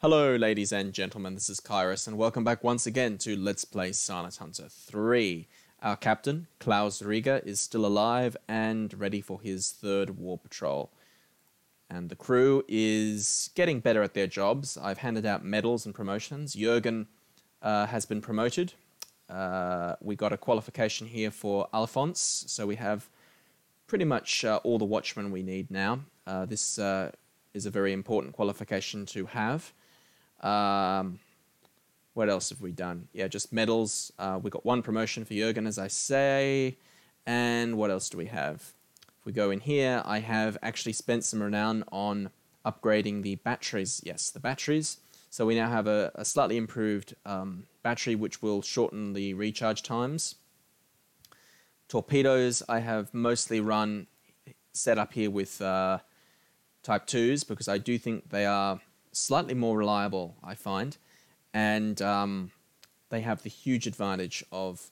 Hello ladies and gentlemen, this is KairoS and welcome back once again to Let's Play Silent Hunter 3. Our captain, Klaus Rieger, is still alive and ready for his third war patrol. And the crew is getting better at their jobs. I've handed out medals and promotions. Jürgen has been promoted. We got a qualification here for Alphonse, so we have pretty much all the watchmen we need now. This is a very important qualification to have. What else have we done? Yeah, just medals. We got one promotion for Jürgen, as I say. And what else do we have? If we go in here, I have actually spent some renown on upgrading the batteries. Yes, the batteries. So we now have a slightly improved battery, which will shorten the recharge times. Torpedoes, I have mostly set up here with Type 2s, because I do think they are slightly more reliable, I find. And they have the huge advantage of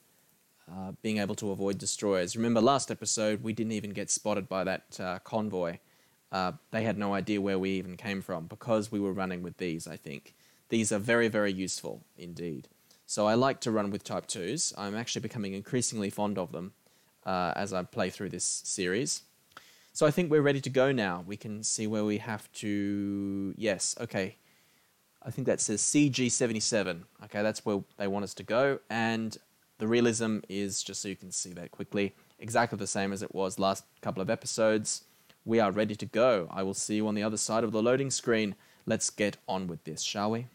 being able to avoid destroyers. Remember last episode, we didn't even get spotted by that convoy. They had no idea where we even came from, because we were running with these, I think. These are very, very useful indeed. So I like to run with Type 2s. I'm actually becoming increasingly fond of them as I play through this series. So I think we're ready to go now. We can see where we have to... Yes, okay. I think that says CG77. Okay, that's where they want us to go. And the realism is, just so you can see that quickly, exactly the same as it was last couple of episodes. We are ready to go. I will see you on the other side of the loading screen. Let's get on with this, shall we?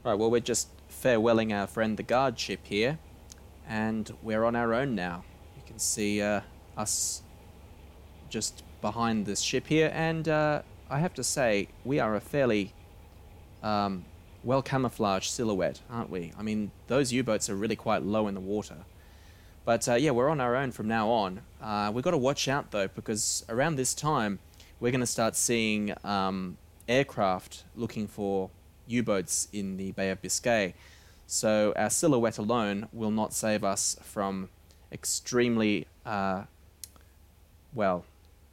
Right, well, we're just farewelling our friend the guard ship here, and we're on our own now. You can see us just behind this ship here, and I have to say, we are a fairly well-camouflaged silhouette, aren't we? I mean, those U-boats are really quite low in the water. But yeah, we're on our own from now on. We've got to watch out, though, because around this time, we're going to start seeing aircraft looking for U-boats in the Bay of Biscay. So our silhouette alone will not save us from extremely, well,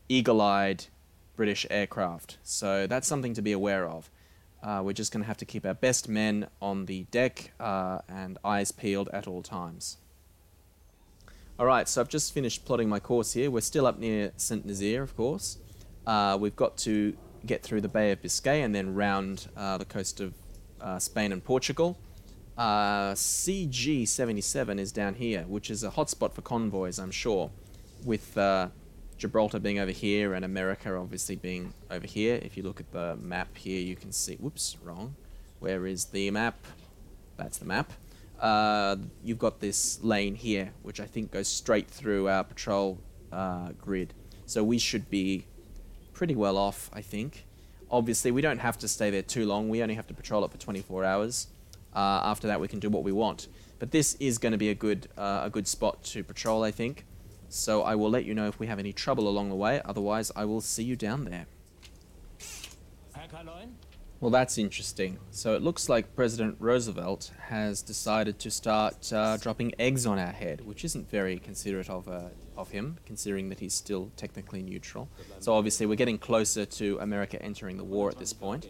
eagle-eyed British aircraft. So that's something to be aware of. We're just going to have to keep our best men on the deck and eyes peeled at all times. Alright, so I've just finished plotting my course here. We're still up near St. Nazaire, of course. We've got to get through the Bay of Biscay and then round the coast of Spain and Portugal. CG77 is down here, which is a hotspot for convoys, I'm sure, with Gibraltar being over here and America obviously being over here. If you look at the map here, you can see... Whoops, wrong. Where is the map? That's the map. You've got this lane here, which I think goes straight through our patrol grid. So we should be pretty well off, I think. Obviously, we don't have to stay there too long. We only have to patrol it for 24 hours. After that, we can do what we want. But this is going to be a good spot to patrol, I think. So I will let you know if we have any trouble along the way. Otherwise, I will see you down there. Well, that's interesting. So it looks like President Roosevelt has decided to start dropping eggs on our head, which isn't very considerate of him, considering that he's still technically neutral. So obviously we're getting closer to America entering the war at this point.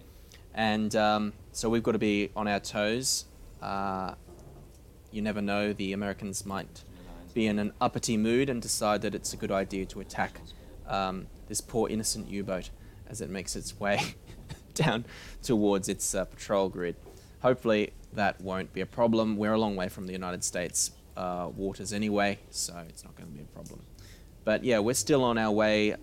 And so we've got to be on our toes. You never know, the Americans might be in an uppity mood and decide that it's a good idea to attack this poor innocent U-boat as it makes its way down towards its patrol grid. Hopefully that won't be a problem. We're a long way from the United States waters anyway, so it's not going to be a problem. But yeah, we're still on our way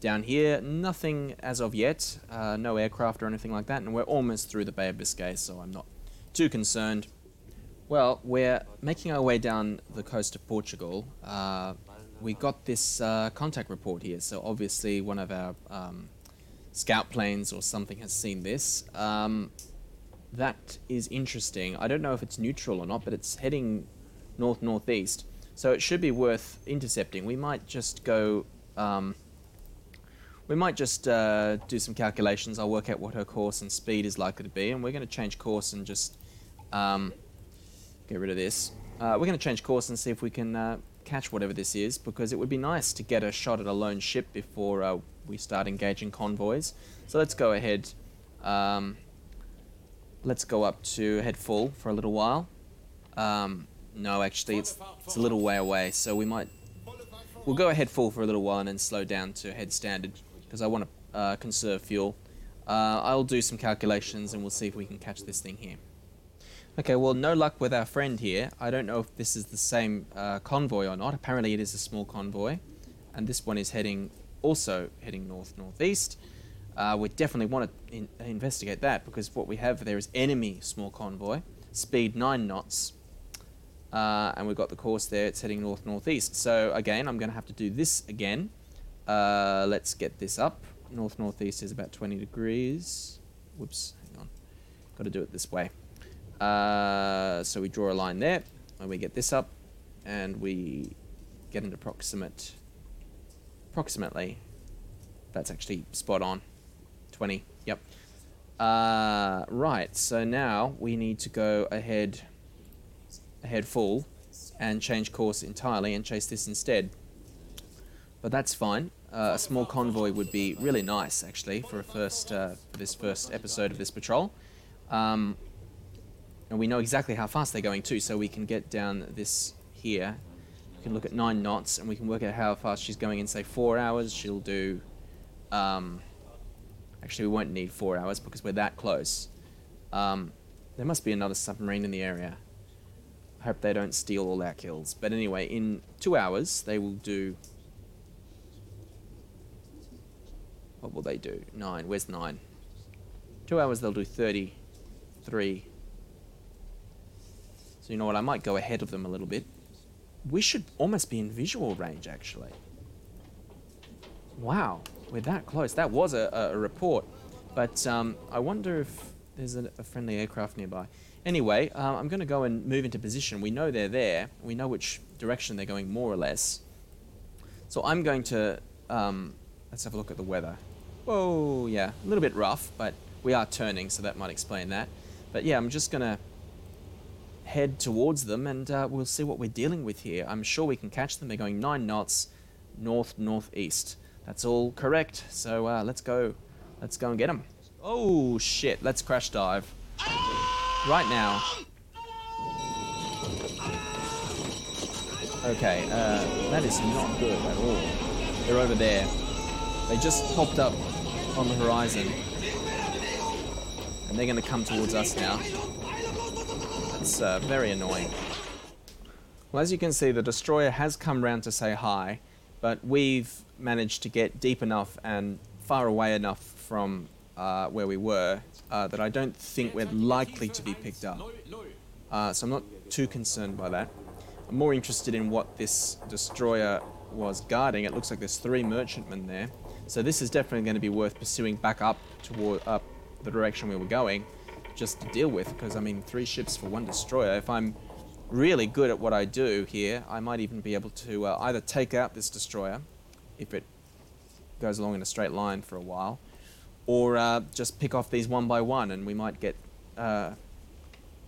down here. Nothing as of yet, no aircraft or anything like that, and we're almost through the Bay of Biscay, so I'm not too concerned. Well, we're making our way down the coast of Portugal. We got this contact report here, so obviously one of our scout planes or something has seen this. That is interesting. I don't know if it's neutral or not, but it's heading north-northeast, so it should be worth intercepting. We might just go We might just do some calculations. I'll work out what her course and speed is likely to be, and we're going to change course and just get rid of this. We're going to change course and see if we can catch whatever this is, because it would be nice to get a shot at a lone ship before we start engaging convoys. So let's go ahead. Let's go up to head full for a little while. No, actually, it's a little way away, so we'll go ahead full for a little while and then slow down to head standard, because I want to conserve fuel. I'll do some calculations and we'll see if we can catch this thing here. Okay, well, no luck with our friend here. I don't know if this is the same convoy or not. Apparently it is a small convoy, and this one is also heading north-northeast. We definitely want to investigate that, because what we have there is enemy small convoy, speed 9 knots, and we've got the course there. It's heading north-northeast. So again, I'm going to have to do this again. Let's get this up. North-northeast is about 20 degrees. Whoops, hang on. Got to do it this way. So we draw a line there, and we get this up, and we get into approximately. That's actually spot on. 20, yep. Right, so now we need to go ahead full and change course entirely and chase this instead. But that's fine. A small convoy would be really nice, actually, for this first episode of this patrol. And we know exactly how fast they're going too, so we can get down this here. We can look at 9 knots, and we can work out how fast she's going in, say, 4 hours. She'll do... Actually, we won't need 4 hours because we're that close. There must be another submarine in the area. I hope they don't steal all our kills. But anyway, in 2 hours, they will do... What will they do? 9. Where's 9? 2 hours, they'll do 33. So you know what? I might go ahead of them a little bit. We should almost be in visual range, actually. Wow. We're that close. That was a report. But I wonder if there's a friendly aircraft nearby. Anyway, I'm going to go and move into position. We know they're there. We know which direction they're going, more or less. So I'm going to... let's have a look at the weather. Whoa, yeah. A little bit rough, but we are turning, so that might explain that. But yeah, I'm just going to head towards them, and we'll see what we're dealing with here. I'm sure we can catch them. They're going 9 knots north-northeast. That's all correct. So let's go and get them. Oh shit! Let's crash dive right now. Okay, that is not good at all. They're over there. They just popped up on the horizon, and they're going to come towards us now. That's very annoying. Well, as you can see, the destroyer has come round to say hi, but we've managed to get deep enough and far away enough from where we were that I don't think we're likely to be picked up. So I'm not too concerned by that. I'm more interested in what this destroyer was guarding. It looks like there's 3 merchantmen there. So this is definitely going to be worth pursuing back up the direction we were going, just to deal with, because I mean 3 ships for 1 destroyer. If I'm really good at what I do here, I might even be able to either take out this destroyer if it goes along in a straight line for a while, or just pick off these one by one, and we might get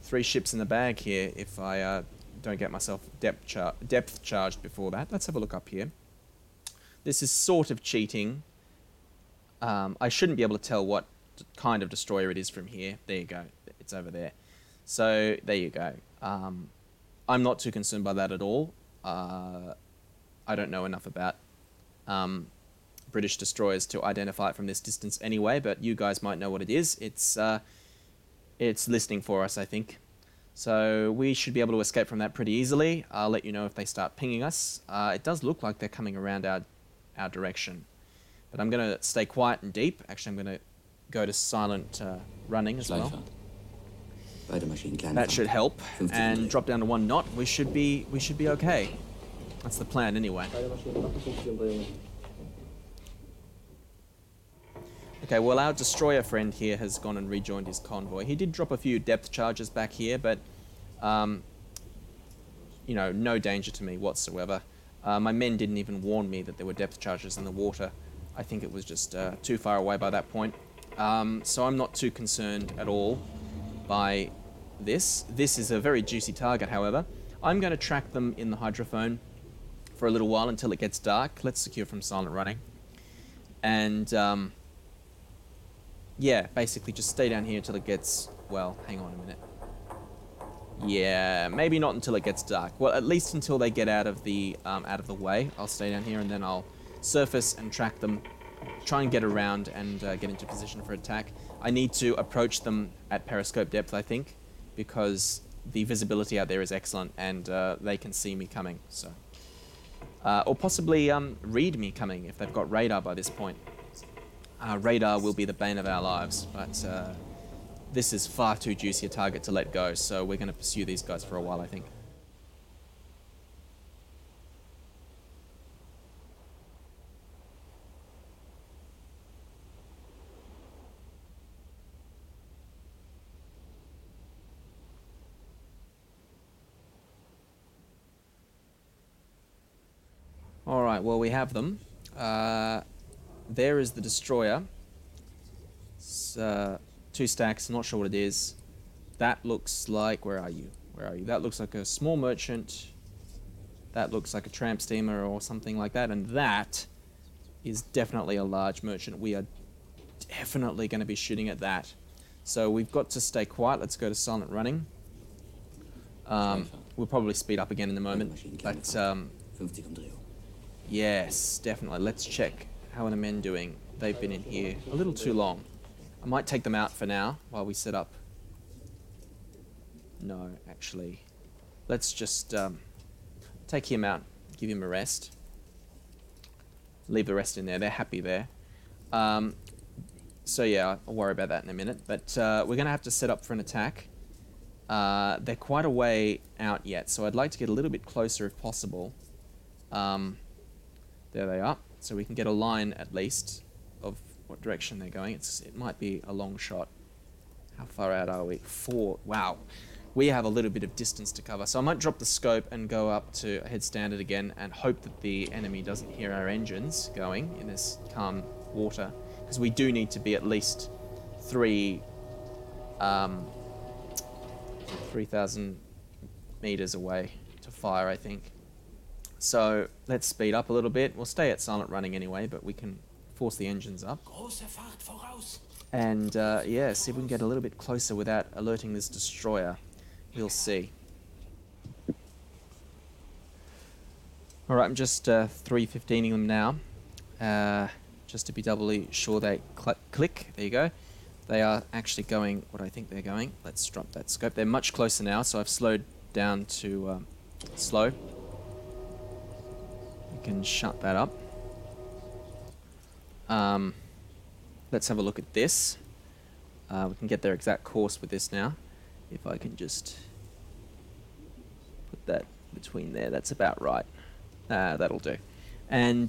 3 ships in the bag here if I don't get myself depth charged before that. Let's have a look up here. This is sort of cheating. I shouldn't be able to tell what kind of destroyer it is from here. There you go. It's over there. So there you go. I'm not too concerned by that at all. I don't know enough about British destroyers to identify it from this distance anyway, but you guys might know what it is. It's listening for us, I think. So we should be able to escape from that pretty easily. I'll let you know if they start pinging us. It does look like they're coming around our direction. But I'm going to stay quiet and deep. Actually, I'm going to go to silent running as well. That should help. And drop down to 1 knot. We should be okay. That's the plan anyway. Okay, well, our destroyer friend here has gone and rejoined his convoy. He did drop a few depth charges back here, but you know, no danger to me whatsoever. My men didn't even warn me that there were depth charges in the water. I think it was just too far away by that point. So I'm not too concerned at all by this. This is a very juicy target, however. I'm going to track them in the hydrophone for a little while until it gets dark. Let's secure from silent running. And yeah, basically just stay down here until it gets, well, hang on a minute. Yeah, maybe not until it gets dark. Well, at least until they get out of the way. I'll stay down here and then I'll surface and track them, try and get around and get into position for attack. I need to approach them at periscope depth, I think, because the visibility out there is excellent and they can see me coming. So, or possibly read me coming if they've got radar by this point. Radar will be the bane of our lives, but this is far too juicy a target to let go, so we're going to pursue these guys for a while, I think. Alright, well, we have them. There is the destroyer. It's 2 stacks, not sure what it is. That looks like, where are you? Where are you? That looks like a small merchant. That looks like a tramp steamer or something like that. And that is definitely a large merchant. We are definitely going to be shooting at that. So we've got to stay quiet. Let's go to silent running. We'll probably speed up again in a moment. But yes, definitely. Let's check. How are the men doing? They've been in here a little too long. I might take them out for now while we set up. No, actually. Let's just take him out, give him a rest. Leave the rest in there. They're happy there. So yeah, I'll worry about that in a minute. But we're going to have to set up for an attack. They're quite a way out yet, so I'd like to get a little bit closer if possible. There they are. So we can get a line at least of what direction they're going. It might be a long shot. How far out are we? 4. Wow. We have a little bit of distance to cover. So I might drop the scope and go up to head standard again and hope that the enemy doesn't hear our engines going in this calm water. Because we do need to be at least 3,000 meters away to fire, I think. So let's speed up a little bit. We'll stay at silent running anyway, but we can force the engines up. And yeah, see if we can get a little bit closer without alerting this destroyer. We'll see. Alright, I'm just 315ing them now. Just to be doubly sure they click. There you go. They are actually going what I think they're going. Let's drop that scope. They're much closer now, so I've slowed down to slow. We can shut that up. Let's have a look at this. We can get their exact course with this now. If I can just put that between there, that's about right. That'll do. And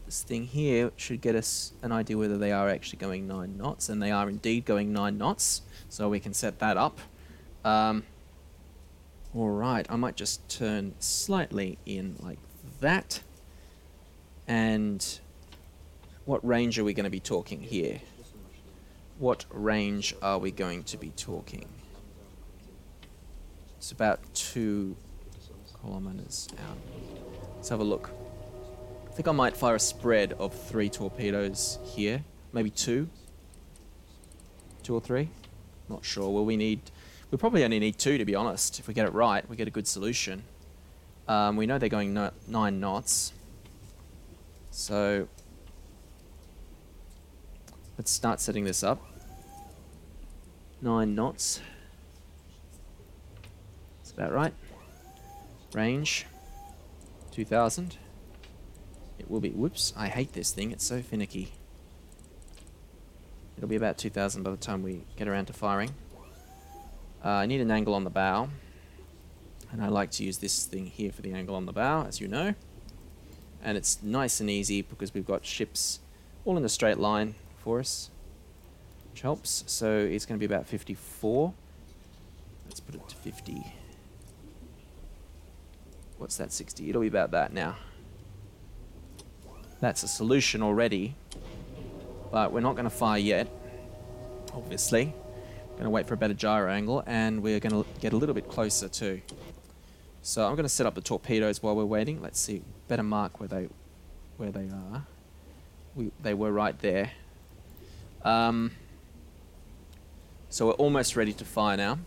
this thing here should get us an idea whether they are actually going 9 knots, and they are indeed going 9 knots, so we can set that up. Alright, I might just turn slightly in like that. And what range are we going to be talking here? What range are we going to be talking? It's about 2 kilometers out. Let's have a look. I think I might fire a spread of 3 torpedoes here. Maybe 2? 2 or 3? Not sure. Well, we probably only need 2, to be honest. If we get it right, we get a good solution. We know they're going 9 knots. So let's start setting this up. 9 knots. That's about right. Range 2,000. It will be, whoops, I hate this thing, it's so finicky. It'll be about 2,000 by the time we get around to firing. I need an angle on the bow, and I like to use this thing here for the angle on the bow, as you know. And it's nice and easy because we've got ships all in a straight line for us, which helps. So it's going to be about 54. Let's put it to 50. What's that, 60? It'll be about that now. That's a solution already. But we're not going to fire yet, obviously. Going to wait for a better gyro angle, and we're going to get a little bit closer too. So I'm going to set up the torpedoes while we're waiting. Let's see, better mark where they are. They were right there. So we're almost ready to fire now.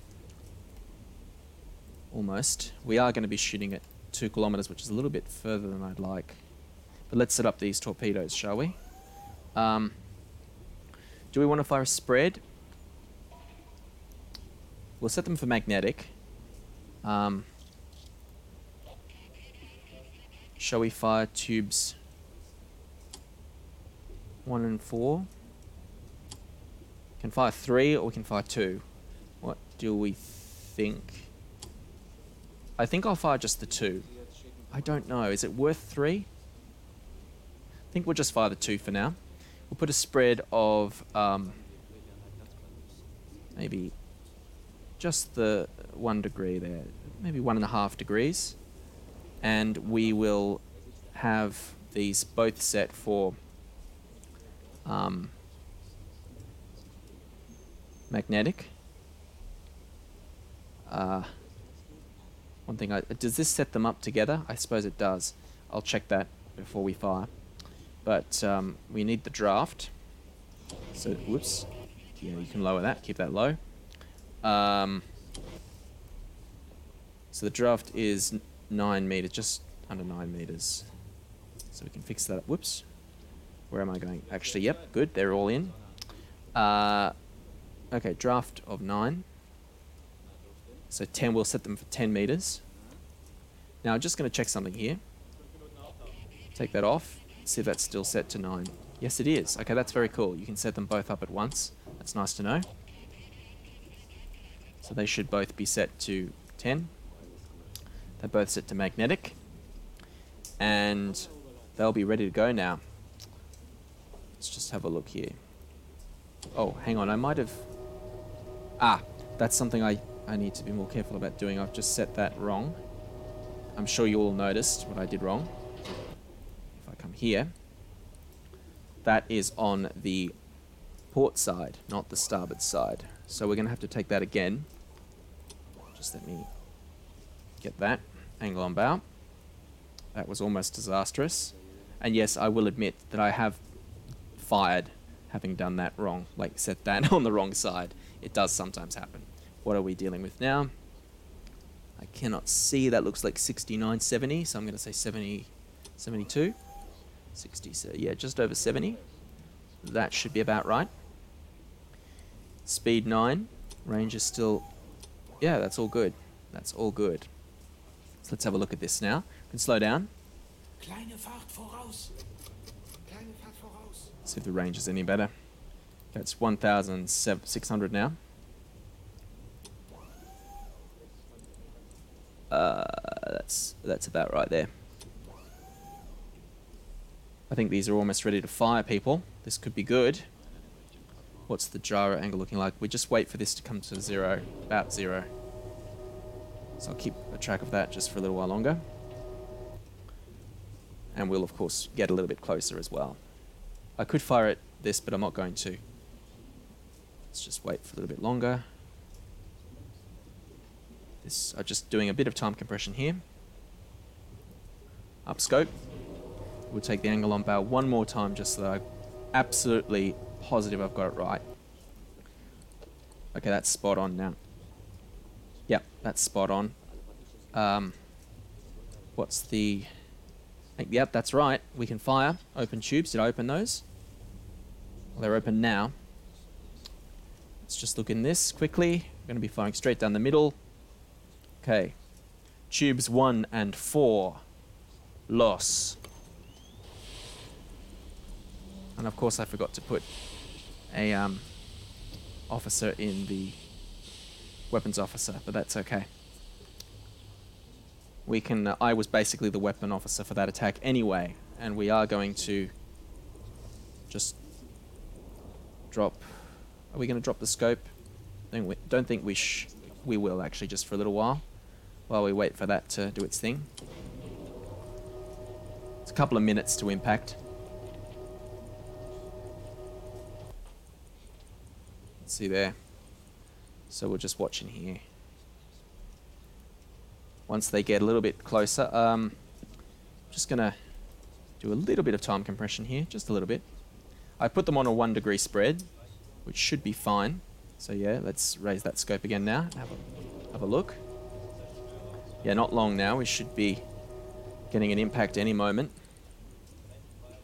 Almost. We are going to be shooting at 2 kilometers, which is a little bit further than I'd like. But let's set up these torpedoes, shall we? Do we want to fire a spread? We'll set them for magnetic. Shall we fire tubes 1 and 4? Can fire 3 or we can fire 2. What do we think? I think I'll fire just the 2. I don't know. Is it worth 3? I think we'll just fire the 2 for now. We'll put a spread of maybe just the 1 degree there. Maybe 1.5 degrees. And we will have these both set for magnetic. One thing, does this set them up together? I suppose it does. I'll check that before we fire. But we need the draft. So, whoops. Yeah, you can lower that, keep that low. So the draft is 9 meters, just under 9 meters. So we can fix that up. Whoops. Where am I going? Actually, yep, good. They're all in. Okay, draft of 9. So 10, we'll set them for 10 meters. Now I'm just going to check something here. Take that off. See if that's still set to 9. Yes, it is. Okay, that's very cool. You can set them both up at once. That's nice to know. So they should both be set to 10. They're both set to magnetic. And they'll be ready to go now. Let's just have a look here. Oh, hang on. I might have... that's something I need to be more careful about doing. I've just set that wrong. I'm sure you all noticed what I did wrong. If I come here, that is on the port side, not the starboard side. So we're going to have to take that again. Just let me get that angle on bow. That was almost disastrous. And yes, I will admit that I have fired having done that wrong, like set that on the wrong side. It does sometimes happen. What are we dealing with now? I cannot see. That looks like 69, 70. So I'm going to say 70, 72. 60, so yeah, just over 70. That should be about right. Speed 9. Range is still... Yeah, that's all good. That's all good. So let's have a look at this now. We can slow down. See if the range is any better. That's 1,600 now. That's about right there. I think these are almost ready to fire, people. This could be good. What's the gyro angle looking like? We just wait for this to come to 0, about 0. So I'll keep a track of that just for a little while longer. And we'll, of course, get a little bit closer as well. I could fire at this, but I'm not going to. Let's just wait for a little bit longer. I'm just doing a bit of time compression here. Up scope. We'll take the angle on bow one more time just so that I'm absolutely positive I've got it right. Okay, that's spot on now. Yep, that's spot on. What's the... Yep, that's right. We can fire. Open tubes. Did I open those? Well, they're open now. Let's just look in this quickly. We're going to be firing straight down the middle. Okay. Tubes 1 and 4. Los. And of course I forgot to put a officer in the weapons officer, but that's okay. We can, I was basically the weapon officer for that attack anyway, and we are going to just drop, are we going to drop the scope? Don't think we will actually, just for a little while we wait for that to do its thing. It's a couple of minutes to impact. See there. So we'll just watch in here. Once they get a little bit closer, just gonna do a little bit of time compression here, just a little bit. I put them on a 1 degree spread, which should be fine. So yeah, let's raise that scope again now. Have a look. Yeah, not long now. We should be getting an impact any moment.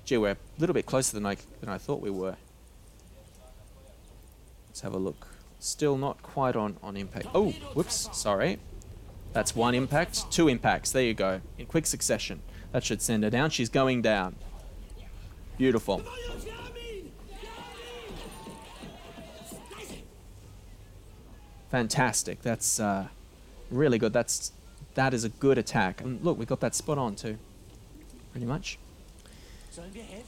Gee, we're a little bit closer than I thought we were. Let's have a look. Still not quite on impact. Oh, whoops, sorry. That's 1 impact, 2 impacts. There you go, in quick succession. That should send her down. She's going down. Beautiful. Fantastic. That's really good. That is a good attack. And look, we got that spot on too, pretty much.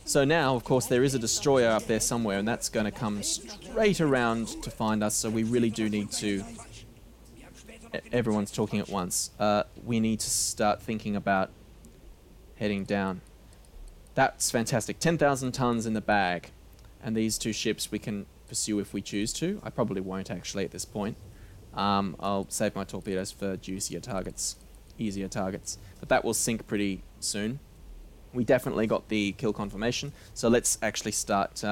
So now, of course, there is a destroyer up there somewhere, and that's going to come straight around to find us. So we really do need to... Everyone's talking at once. We need to start thinking about heading down. That's fantastic. 10,000 tons in the bag. And these 2 ships we can pursue if we choose to. I probably won't actually at this point. I'll save my torpedoes for juicier targets, easier targets. But that will sink pretty soon. We definitely got the kill confirmation. So let's actually start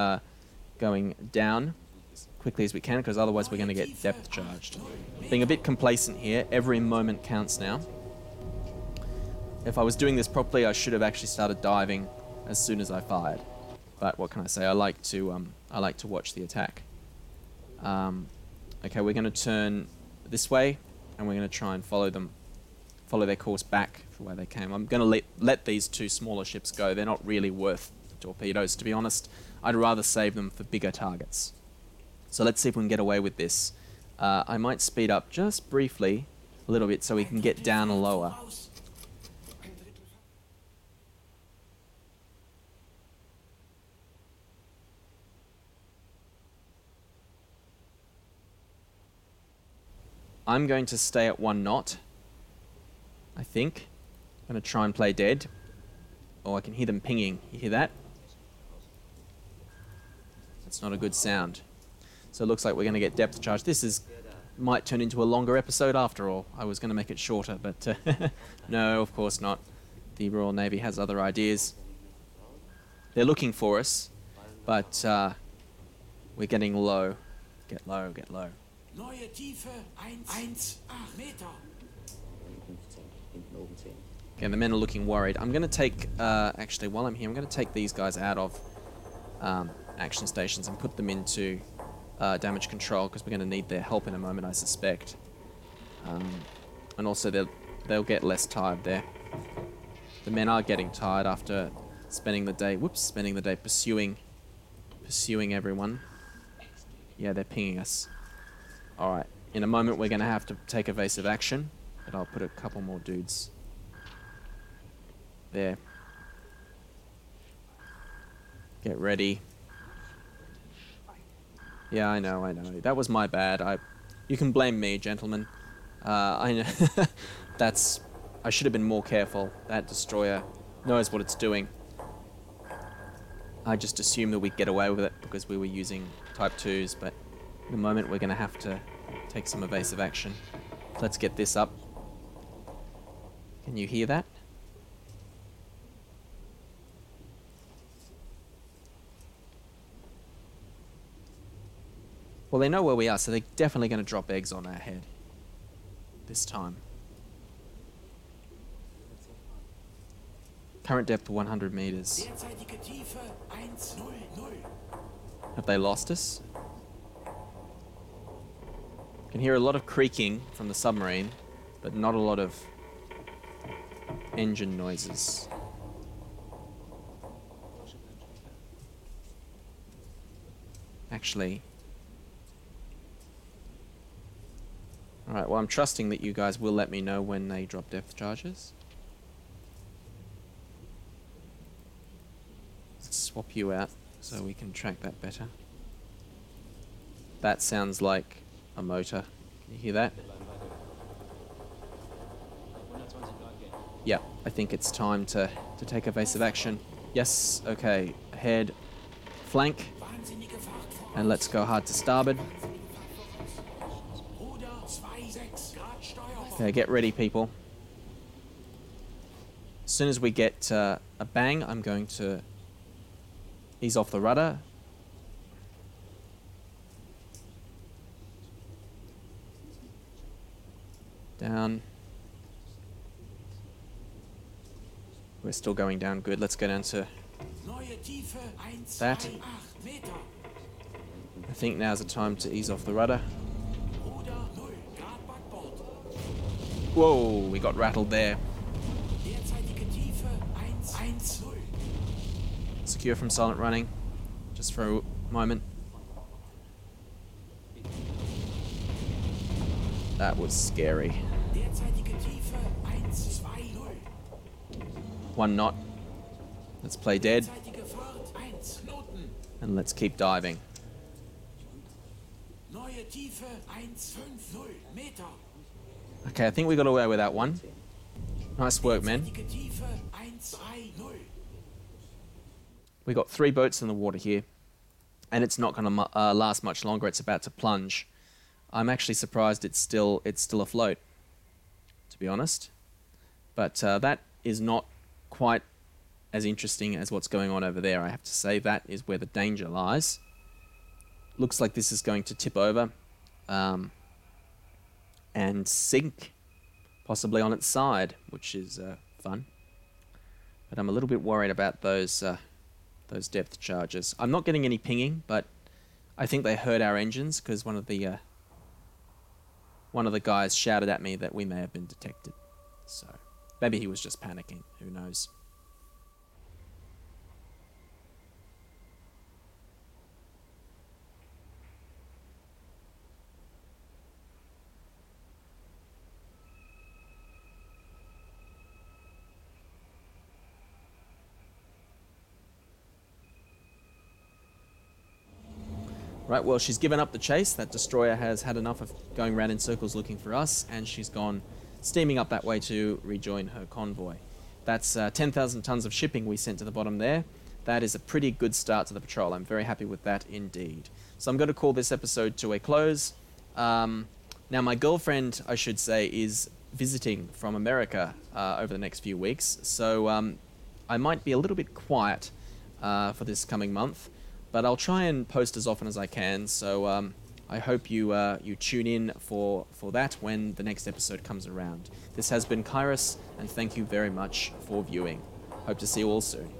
going down as quickly as we can, because otherwise we're going to get depth charged. Being a bit complacent here, every moment counts now. If I was doing this properly, I should have actually started diving as soon as I fired. But what can I say? I like to watch the attack. Okay, we're going to turn this way, and we're going to try and follow their course back for where they came. I'm going to let these 2 smaller ships go. They're not really worth the torpedoes, to be honest. I'd rather save them for bigger targets. So let's see if we can get away with this. I might speed up just briefly a little bit so we can get down lower. I'm going to stay at 1 knot, I think. I'm going to try and play dead. Oh, I can hear them pinging. You hear that? That's not a good sound. So it looks like we're going to get depth charge. This might turn into a longer episode after all. I was going to make it shorter, but no, of course not. The Royal Navy has other ideas. They're looking for us, but we're getting low. Get low, get low. Neue Tiefe 1,8 Meter. Okay, the men are looking worried. I'm going to take, actually, while I'm here, I'm going to take these guys out of action stations and put them into damage control, because we're going to need their help in a moment, I suspect. And also, they'll get less tired there. The men are getting tired after spending the day, pursuing everyone. Yeah, they're pinging us. Alright, in a moment we're going to have to take evasive action, but I'll put a couple more dudes there. Get ready. Yeah, I know. That was my bad. You can blame me, gentlemen. I know. I should have been more careful. That destroyer knows what it's doing. I just assumed that we'd get away with it because we were using Type 2s, but in a moment we're going to have to take some evasive action. Let's get this up. Can you hear that? Well, they know where we are, so they're definitely going to drop eggs on our head this time. Current depth 100 meters. Have they lost us? Can hear a lot of creaking from the submarine, but not a lot of engine noises. Actually... Alright, well I'm trusting that you guys will let me know when they drop depth charges. Let's swap you out so we can track that better. That sounds like a motor. Can you hear that? Yeah, I think it's time to take evasive action. Yes, okay. Head, flank. And let's go hard to starboard. Okay, get ready, people. As soon as we get a bang, I'm going to ease off the rudder. Down. We're still going down good. Let's go down to that. I think now's the time to ease off the rudder. Whoa, we got rattled there. Secure from silent running, just for a moment. That was scary. 1 knot. Let's play dead. And let's keep diving. Okay, I think we got away with that one. Nice work, man. We got 3 boats in the water here, and it's not going to last much longer. It's about to plunge. I'm actually surprised it's still afloat, to be honest. But that is not quite as interesting as what's going on over there. I have to say that is where the danger lies. Looks like this is going to tip over and sink, possibly on its side, which is fun. But I'm a little bit worried about those depth charges. I'm not getting any pinging, but I think they heard our engines because one of the guys shouted at me that we may have been detected. So maybe he was just panicking. Who knows? Right, well, she's given up the chase. That destroyer has had enough of going around in circles looking for us, and she's gone steaming up that way to rejoin her convoy. That's 10,000 tons of shipping we sent to the bottom there. That is a pretty good start to the patrol. I'm very happy with that indeed. So I'm going to call this episode to a close. Now, my girlfriend, I should say, is visiting from America over the next few weeks, so I might be a little bit quiet for this coming month. But I'll try and post as often as I can, so I hope you tune in for that when the next episode comes around. This has been KairoS, and thank you very much for viewing. Hope to see you all soon.